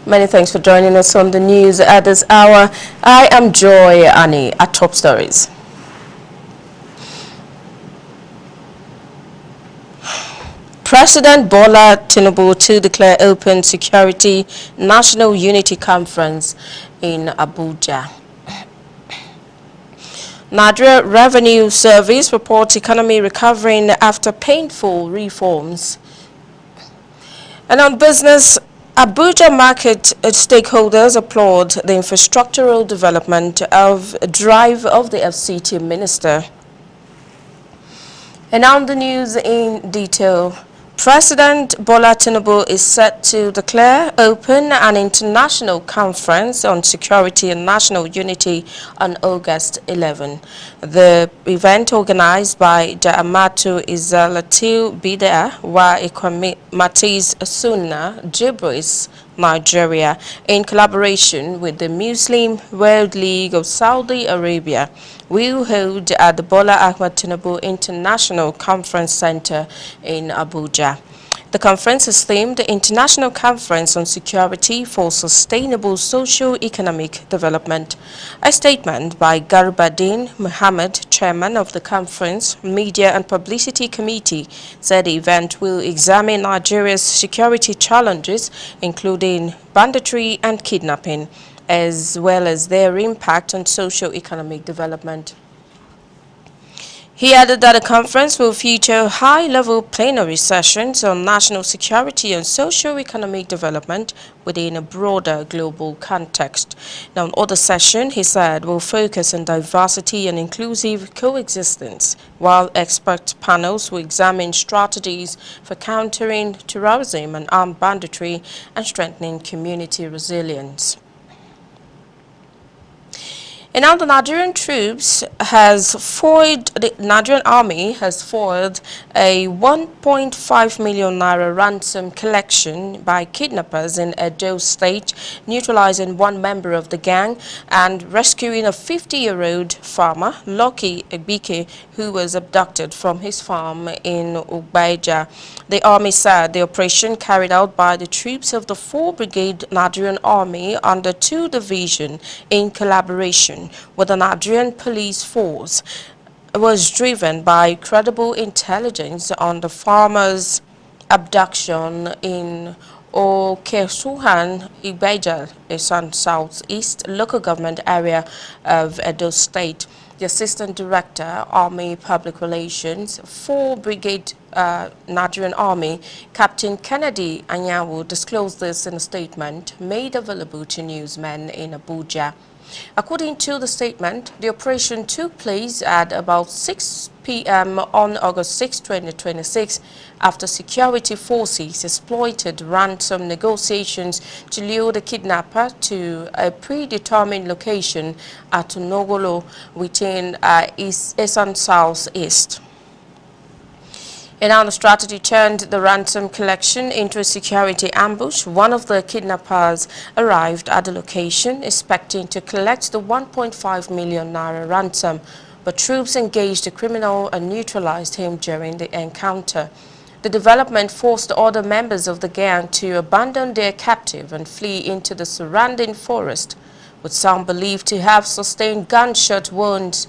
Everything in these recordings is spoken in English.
Many thanks for joining us on the news at this hour. I am Joy Annie at Top Stories. President Bola Tinubu to declare open security National Unity Conference in Abuja. Nigeria Revenue Service reports economy recovering after painful reforms. And on business, Abuja market stakeholders applaud the infrastructural development of drive of the FCT minister. And on the news in detail, President Bola Tinubu is set to declare open an international conference on security and national unity on August 11. The event, organized by Ja'amatu Izalatil Bid'a wa Ikwamatis Sunnah Jibris, Nigeria, in collaboration with the Muslim World League of Saudi Arabia, will hold at the Bola Ahmed Tinubu International Conference Center in Abuja. The conference is themed International Conference on Security for Sustainable Socio-Economic Development. A statement by Garbadin Muhammad, chairman of the Conference Media and Publicity Committee, said the event will examine Nigeria's security challenges, including banditry and kidnapping, as well as their impact on socio-economic development. He added that the conference will feature high-level plenary sessions on national security and socio-economic development within a broader global context. Now, another session, he said, will focus on diversity and inclusive coexistence, while expert panels will examine strategies for countering terrorism and armed banditry and strengthening community resilience. And now the Nigerian army has foiled a 1.5 million naira ransom collection by kidnappers in Edo State, neutralizing one member of the gang and rescuing a 50-year-old farmer, Lucky Ebike, who was abducted from his farm in Ugbaija. The army said the operation, carried out by the troops of the 4th Brigade Nigerian Army under 2 Division in collaboration with the Nigerian police force, was driven by credible intelligence on the farmer's abduction in Okesuhan, Ugbaija, a southeast local government area of Edo State. The Assistant Director, Army Public Relations, 4th Brigade Nigerian Army, Captain Kennedy Anyanwu, disclosed this in a statement made available to newsmen in Abuja. According to the statement, the operation took place at about 6 p.m. on August 6, 2026, after security forces exploited ransom negotiations to lure the kidnapper to a predetermined location at Nogolo within Esan South-East. And now the strategy turned the ransom collection into a security ambush. One of the kidnappers arrived at the location expecting to collect the 1.5 million naira ransom, but troops engaged the criminal and neutralized him during the encounter. The development forced other members of the gang to abandon their captive and flee into the surrounding forest, with some believed to have sustained gunshot wounds.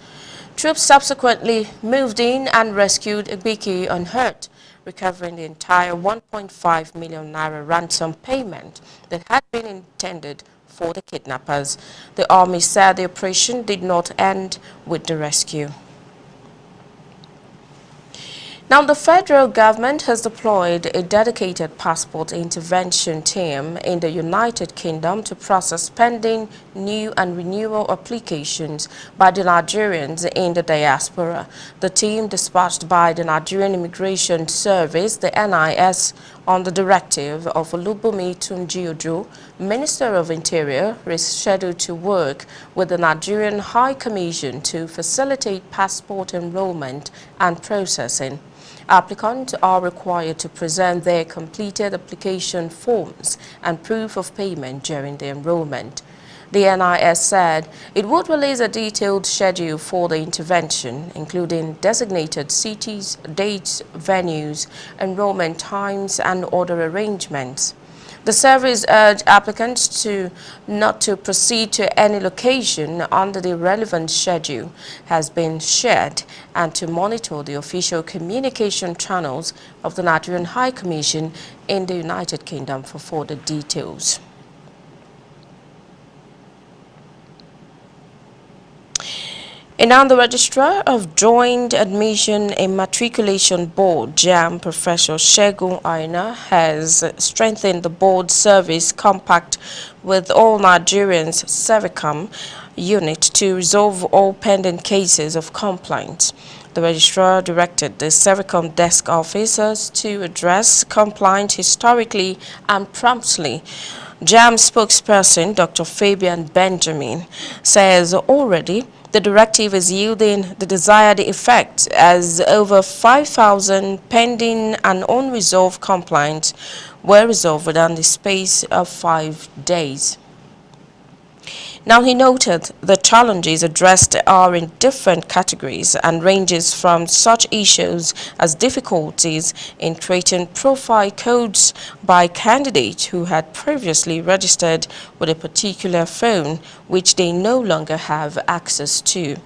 Troops subsequently moved in and rescued Ebike unhurt, recovering the entire 1.5 million naira ransom payment that had been intended for the kidnappers. The army said the operation did not end with the rescue. Now, the federal government has deployed a dedicated passport intervention team in the United Kingdom to process pending new and renewal applications by the Nigerians in the diaspora. The team, dispatched by the Nigerian Immigration Service, the NIS, on the directive of Olubunmi Tunji-Ojo, Minister of Interior, is scheduled to work with the Nigerian High Commission to facilitate passport enrollment and processing. Applicants are required to present their completed application forms and proof of payment during the enrollment. The NIS said it would release a detailed schedule for the intervention, including designated cities, dates, venues, enrollment times, and other arrangements. The service urged applicants not to proceed to any location under the relevant schedule has been shared and to monitor the official communication channels of the Nigerian High Commission in the United Kingdom for further details. And now the Registrar of Joint Admission and Matriculation Board, JAMB, Professor Segun Aina, has strengthened the board service compact with all Nigerians Sericom unit to resolve all pending cases of complaints. The registrar directed the Sericom desk officers to address complaints historically and promptly. JAMB spokesperson Dr. Fabian Benjamin says already the directive is yielding the desired effect as over 5,000 pending and unresolved complaints were resolved within the space of 5 days. Now, he noted the challenges addressed are in different categories and ranges from such issues as difficulties in creating profile codes by candidates who had previously registered with a particular phone which they no longer have access to.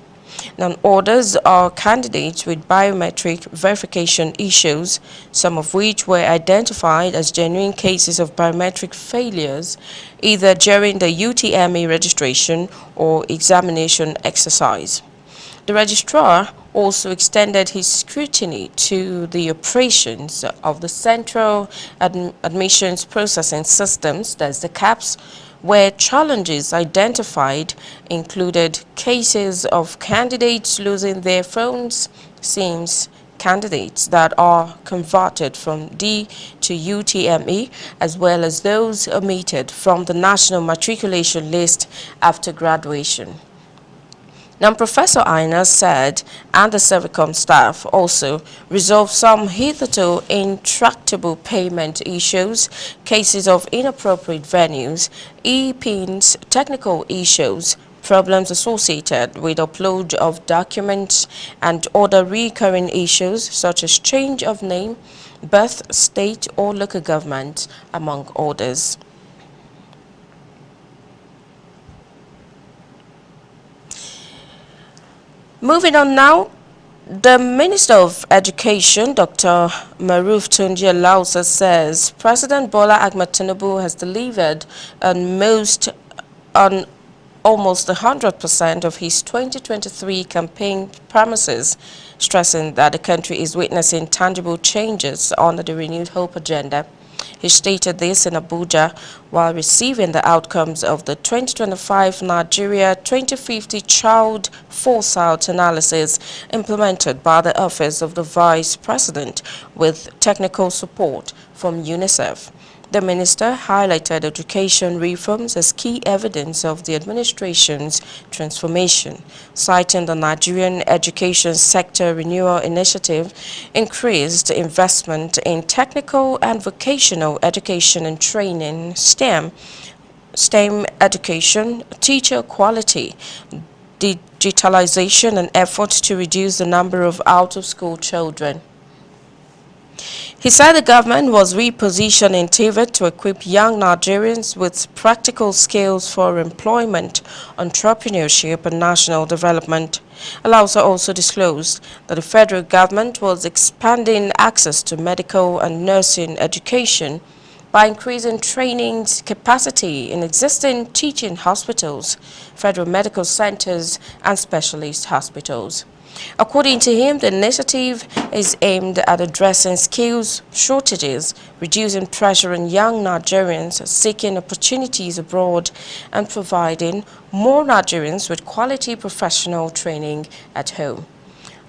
Now, others are candidates with biometric verification issues, some of which were identified as genuine cases of biometric failures, either during the UTME registration or examination exercise. The registrar also extended his scrutiny to the operations of the Central Admissions Processing Systems, that's the CAPS, where challenges identified included cases of candidates losing their phones, SIMs, candidates that are converted from D to UTME, as well as those omitted from the national matriculation list after graduation. Now, Professor Aina said, and the Sericom staff also resolved some hitherto intractable payment issues, cases of inappropriate venues, e-pins, technical issues, problems associated with upload of documents, and other recurring issues such as change of name, birth, state, or local government, among others. Moving on now, the Minister of Education, Dr. Maruf Tunji Alausa, says President Bola Ahmed Tinubu has delivered on almost 100% of his 2023 campaign promises, stressing that the country is witnessing tangible changes under the Renewed Hope agenda. He stated this in Abuja while receiving the outcomes of the 2025 Nigeria 2050 Child Foresight Analysis implemented by the Office of the Vice President with technical support from UNICEF. The minister highlighted education reforms as key evidence of the administration's transformation, citing the Nigerian Education Sector Renewal Initiative, increased investment in technical and vocational education and training, STEM education, teacher quality, digitalization, and efforts to reduce the number of out-of-school children. He said the government was repositioning TVET to equip young Nigerians with practical skills for employment, entrepreneurship, and national development. Alausa also disclosed that the federal government was expanding access to medical and nursing education by increasing training capacity in existing teaching hospitals, federal medical centers, and specialist hospitals. According to him, the initiative is aimed at addressing skills shortages, reducing pressure on young Nigerians seeking opportunities abroad, and providing more Nigerians with quality professional training at home.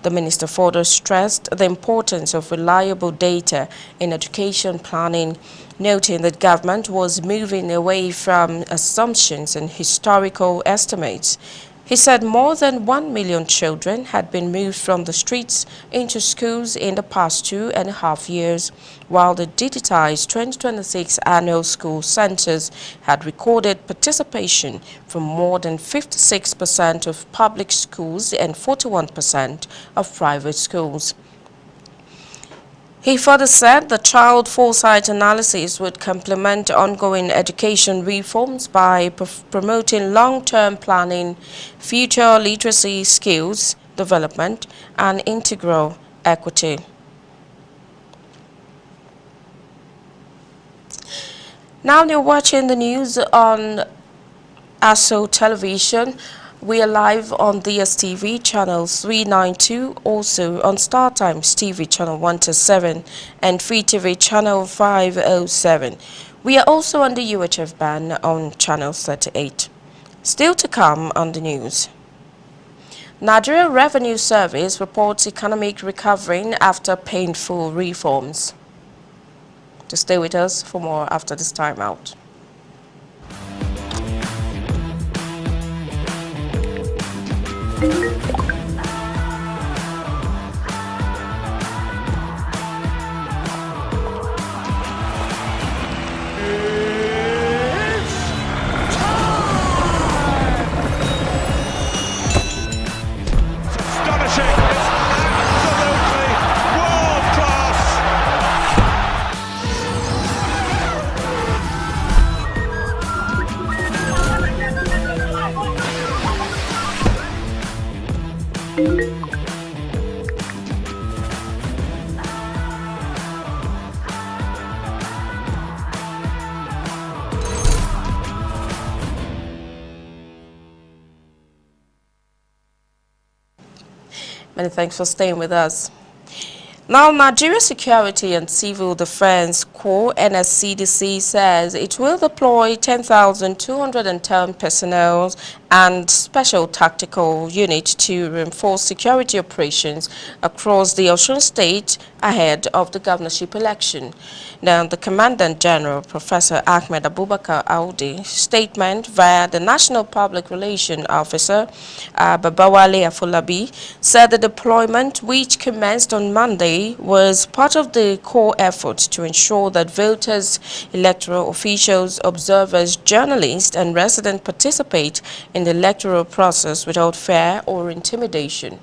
The minister further stressed the importance of reliable data in education planning, noting that government was moving away from assumptions and historical estimates. He said more than 1 million children had been moved from the streets into schools in the past 2.5 years, while the digitized 2026 annual school census had recorded participation from more than 56% of public schools and 41% of private schools. He further said the child foresight analysis would complement ongoing education reforms by promoting long-term planning, future literacy skills development, and integral equity. Now you're watching the news on ASO Television. We are live on DSTV channel 392, also on StarTimes TV channel 127 and Free TV channel 507. We are also on the UHF band on channel 38. Still to come on the news. Nigeria Revenue Service reports economic recovery after painful reforms. To stay with us for more after this time out. Many thanks for staying with us. Now, Nigeria Security and Civil Defense Corps (NSCDC) says it will deploy 10,210 personnel and special tactical units to reinforce security operations across the Osun State ahead of the governorship election. Now, the Commandant General, Professor Ahmed Abubakar Audi, statement via the National Public Relations Officer, Babawale Afolabi, said the deployment, which commenced on Monday, was part of the core effort to ensure that voters, electoral officials, observers, journalists, and residents participate in the electoral process without fear or intimidation.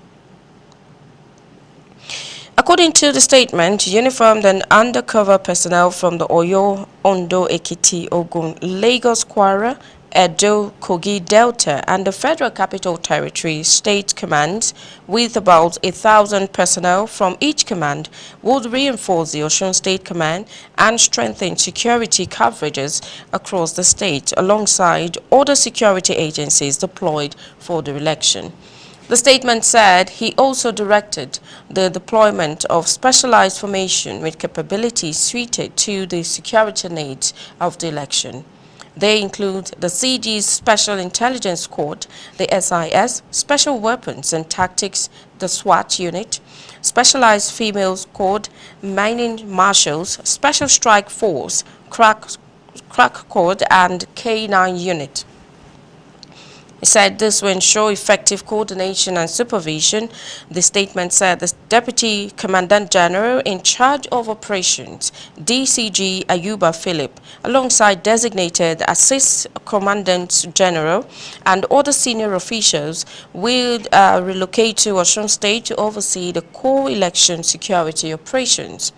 According to the statement, uniformed and undercover personnel from the Oyo, Ondo, Ekiti, Ogun, Lagos, Kwara, Edo, Kogi, Delta, and the Federal Capital Territory state commands, with about 1,000 personnel from each command, would reinforce the Osun State Command and strengthen security coverages across the state alongside other security agencies deployed for the election. The statement said he also directed the deployment of specialized formation with capabilities suited to the security needs of the election. They include the CG's Special Intelligence Squad, the SIS, Special Weapons and Tactics, the SWAT Unit, Specialized Female Squad, Mining Marshals, Special Strike Force, Crack Squad, and K9 Unit. He said this will ensure effective coordination and supervision. The statement said the Deputy Commandant General in charge of operations, DCG Ayuba Philip, alongside designated Assistant Commandant General and other senior officials, will relocate to Osun State to oversee the core election security operations.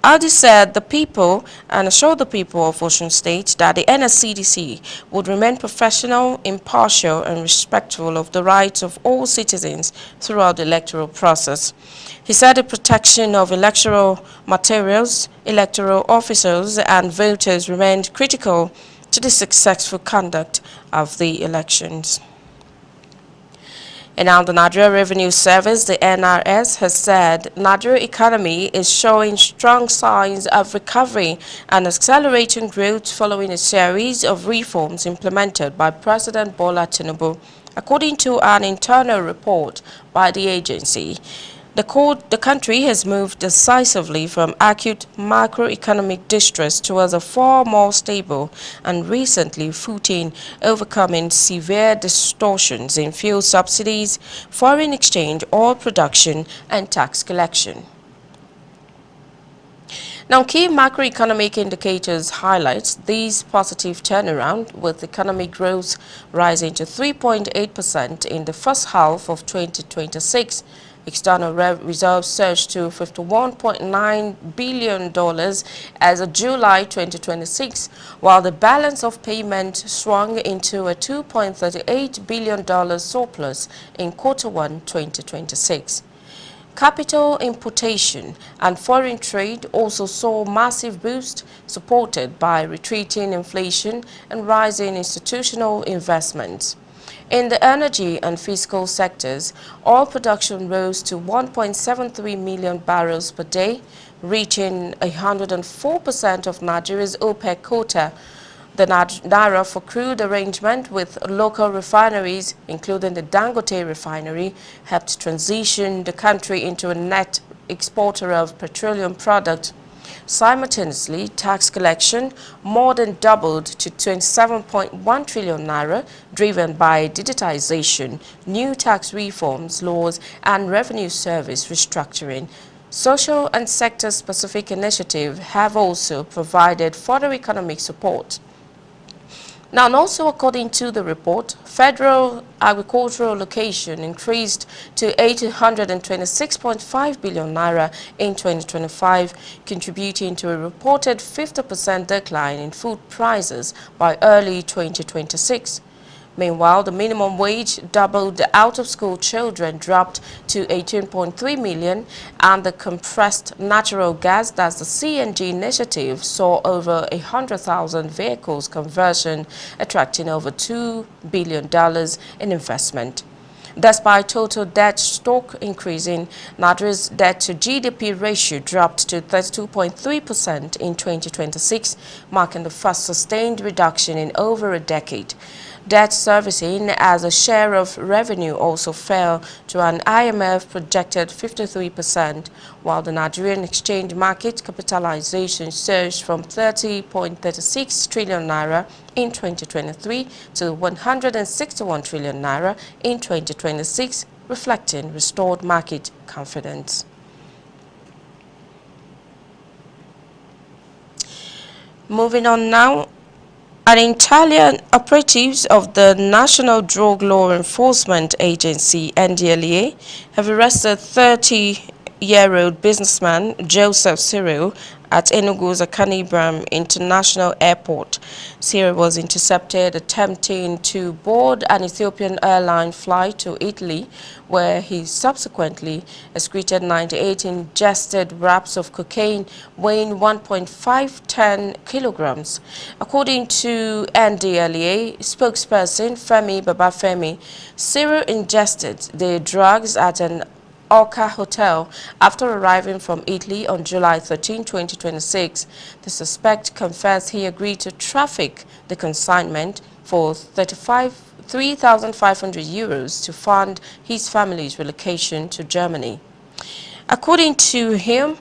Audi said the people and assured the people of Osun State that the NSCDC would remain professional, impartial, and respectful of the rights of all citizens throughout the electoral process. He said the protection of electoral materials, electoral officers, and voters remained critical to the successful conduct of the elections. And now the Nigeria Revenue Service, the NRS, has said Nigeria economy is showing strong signs of recovery and accelerating growth following a series of reforms implemented by President Bola Tinubu. According to an internal report by the agency, the country has moved decisively from acute macroeconomic distress towards a far more stable and recently footing, overcoming severe distortions in fuel subsidies, foreign exchange, oil production, and tax collection. Now, key macroeconomic indicators highlight these positive turnaround, with economic growth rising to 3.8% in the first half of 2026, External reserves surged to $51.9 billion as of July 2026, while the balance of payment swung into a $2.38 billion surplus in Q1 2026. Capital importation and foreign trade also saw a massive boost, supported by retreating inflation and rising institutional investments. In the energy and fiscal sectors, oil production rose to 1.73 million barrels per day, reaching 104% of Nigeria's OPEC quota. The Naira for crude arrangement with local refineries, including the Dangote refinery, helped transition the country into a net exporter of petroleum products. Simultaneously, tax collection more than doubled to 27.1 trillion naira, driven by digitization, new tax reforms, laws, and revenue service restructuring. Social and sector-specific initiatives have also provided further economic support. Now, and also according to the report, federal agricultural allocation increased to 826.5 billion naira in 2025, contributing to a reported 50% decline in food prices by early 2026. Meanwhile, the minimum wage doubled, the out-of-school children dropped to 18.3 million, and the compressed natural gas, that's the CNG initiative, saw over 100,000 vehicles conversion, attracting over $2 billion in investment. Despite total debt stock increasing, Nigeria's debt-to-GDP ratio dropped to 32.3% in 2026, marking the first sustained reduction in over a decade. Debt servicing as a share of revenue also fell to an IMF projected 53%, while the Nigerian exchange market capitalization surged from 30.36 trillion naira in 2023 to 161 trillion naira in 2026, reflecting restored market confidence. Moving on now. Italian operatives of the National Drug Law Enforcement Agency, NDLEA, have arrested 30-year-old businessman Joseph Cyril at Enugu's Akanibram International Airport. Cyril was intercepted attempting to board an Ethiopian airline flight to Italy, where he subsequently excreted 98 ingested wraps of cocaine weighing 1.510 kilograms. According to NDLEA spokesperson Femi Babafemi, Cyril ingested the drugs at an Orca Hotel after arriving from Italy on July 13, 2026. The suspect confessed he agreed to traffic the consignment for 3,500 euros to fund his family's relocation to Germany. According to him,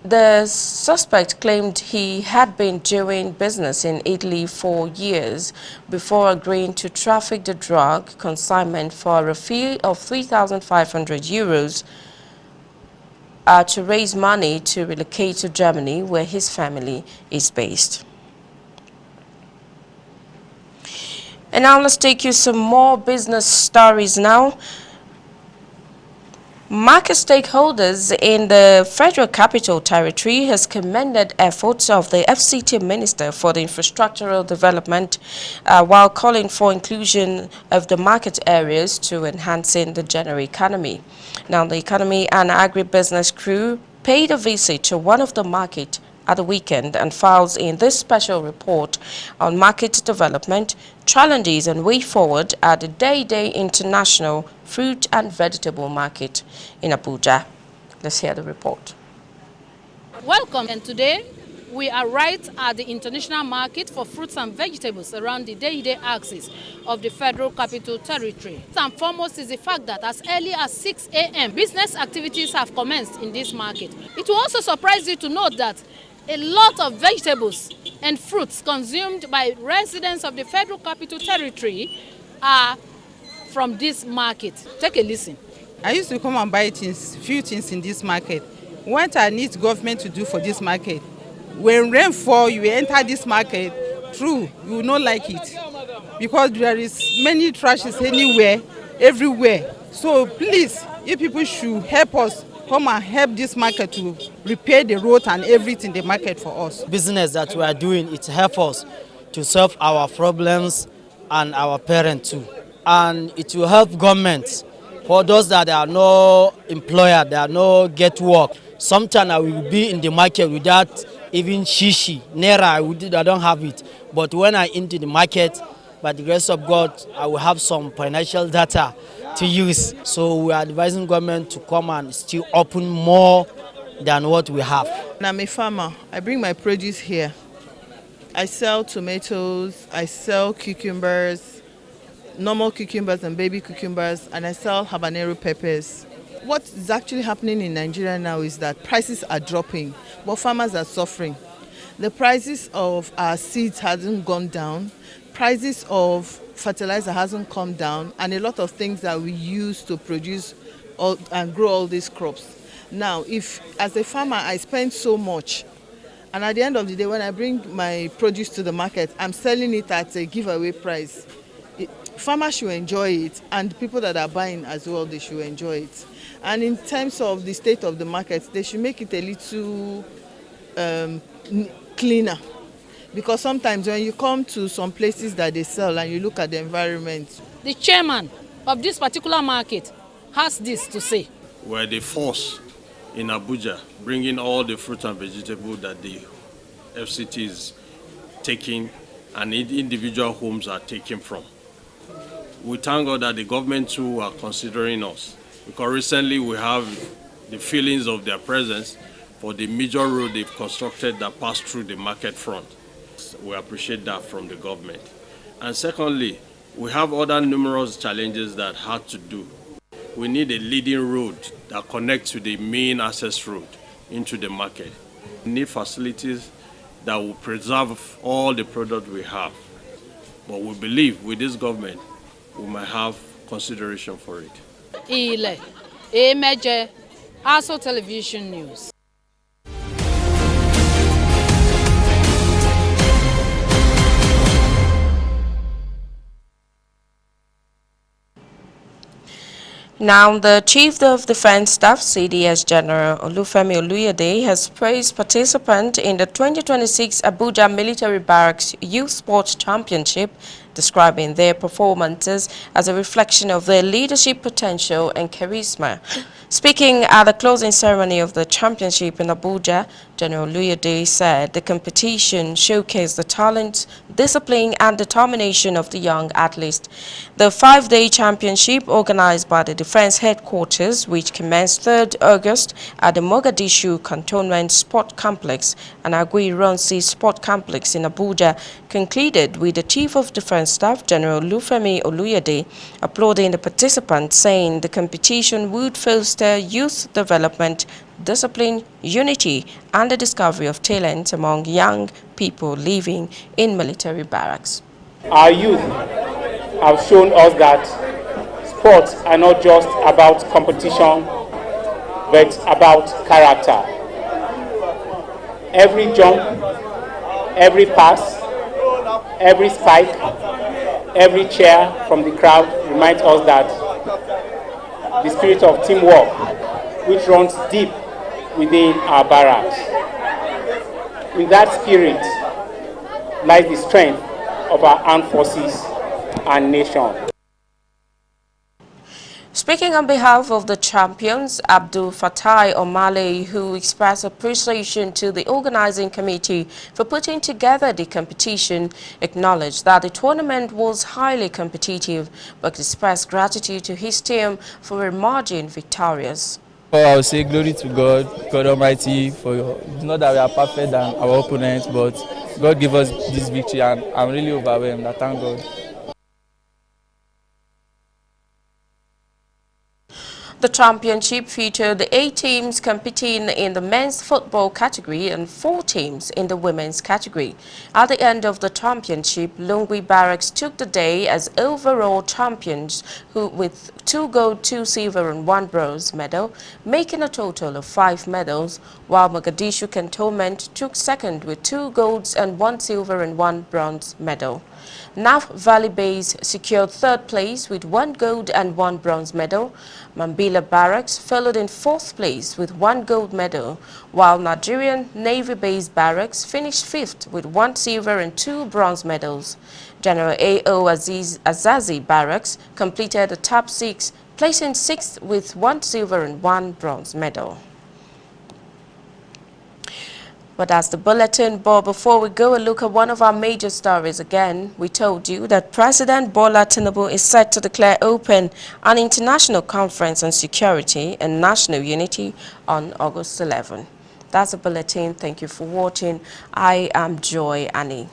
the suspect claimed he had been doing business in Italy for years before agreeing to traffic the drug consignment for a fee of 3,500 euros to raise money to relocate to Germany, where his family is based. And now let's take you some more business stories now. Market stakeholders in the Federal Capital Territory has commended efforts of the FCT Minister for the Infrastructural Development while calling for inclusion of the market areas to enhancing the general economy. Now, the economy and agribusiness crew paid a visit to one of the market at the weekend and files in this special report on market development, challenges and way forward at the Day-Day International Fruit and Vegetable Market in Abuja. Let's hear the report. Welcome, and today we are right at the International Market for Fruits and Vegetables around the day-to-day axis of the Federal Capital Territory. First and foremost is the fact that as early as 6 a.m., business activities have commenced in this market. It will also surprise you to note that a lot of vegetables and fruits consumed by residents of the Federal Capital Territory are from this market. Take a listen. I used to come and buy few things in this market. What I need government to do for this market, when rain fall, you enter this market, true, you will not like it. Because there is many trashes anywhere, everywhere. So please, You people should help us. Come and help this market to repair the road and everything the market for us. Business that we are doing, it helps us to solve our problems and our parents too. And it will help government. For those that are no employer, they are no get work. Sometimes I will be in the market without even shishi, naira, I don't have it. But when I into the market, by the grace of God, I will have some financial data to use. So we are advising government to come and still open more than what we have. I'm a farmer. I bring my produce here. I sell tomatoes, I sell cucumbers, normal cucumbers and baby cucumbers, and I sell habanero peppers. What is actually happening in Nigeria now is that prices are dropping, but farmers are suffering. The prices of our seeds hasn't gone down, prices of fertilizer hasn't come down, and a lot of things that we use to produce and grow all these crops. Now, if as a farmer I spend so much, and at the end of the day when I bring my produce to the market, I'm selling it at a giveaway price. Farmers should enjoy it, and people that are buying as well, they should enjoy it. And in terms of the state of the market, they should make it a little cleaner, because sometimes when you come to some places that they sell and you look at the environment. The chairman of this particular market has this to say. We're the force in Abuja, bringing all the fruit and vegetables that the FCT is taking and individual homes are taken from. We thank God that the government too are considering us, because recently we have the feelings of their presence for the major road they've constructed that passed through the market front. We appreciate that from the government. And secondly, we have other numerous challenges that had to do. We need a leading road that connects to the main access road into the market. We need facilities that will preserve all the product we have. But we believe with this government, we might have consideration for it. Ile Emeje, ASO Television News. Now, the Chief of Defense Staff, CDS General Olufemi Oluyede, has praised participants in the 2026 Abuja Military Barracks Youth Sports Championship, describing their performances as a reflection of their leadership potential and charisma. Speaking at the closing ceremony of the championship in Abuja, General Oluyede said the competition showcased the talent, discipline and determination of the young athletes. The 5-day championship, organized by the Defense Headquarters, which commenced 3rd August at the Mogadishu Cantonment Sport Complex and Agui-Ronsi Sport Complex in Abuja, concluded with the Chief of Defense Staff, General Olufemi Oluyede, applauding the participants, saying the competition would foster youth development, discipline, unity, and the discovery of talent among young people living in military barracks. Our youth have shown us that sports are not just about competition, but about character. Every jump, every pass, every spike, every cheer from the crowd reminds us that the spirit of teamwork, which runs deep within our barracks. In that spirit lies the strength of our armed forces and nation. Speaking on behalf of the champions, Abdul Fatai Omale, who expressed appreciation to the organizing committee for putting together the competition, acknowledged that the tournament was highly competitive, but expressed gratitude to his team for emerging victorious. I would say glory to God, God Almighty, it's not that we are perfect than our opponents, but God gave us this victory and I'm really overwhelmed. I thank God. The championship featured 8 teams competing in the men's football category and 4 teams in the women's category. At the end of the championship, Lungwi Barracks took the day as overall champions with 2 gold, 2 silver and 1 bronze medal, making a total of 5 medals, while Mogadishu Cantonment took second with 2 golds and 1 silver and 1 bronze medal. Naf Valley Base secured 3rd place with 1 gold and 1 bronze medal. Mambila Sailor Barracks followed in 4th place with 1 gold medal, while Nigerian Navy Base Barracks finished 5th with 1 silver and 2 bronze medals. General A.O. Azazi Barracks completed the top 6, placing 6th with 1 silver and 1 bronze medal. But that's the bulletin. But before we go and look at one of our major stories again, we told you that President Bola Tinubu is set to declare open an international conference on security and national unity on August 11. That's the bulletin. Thank you for watching. I am Joy Annie.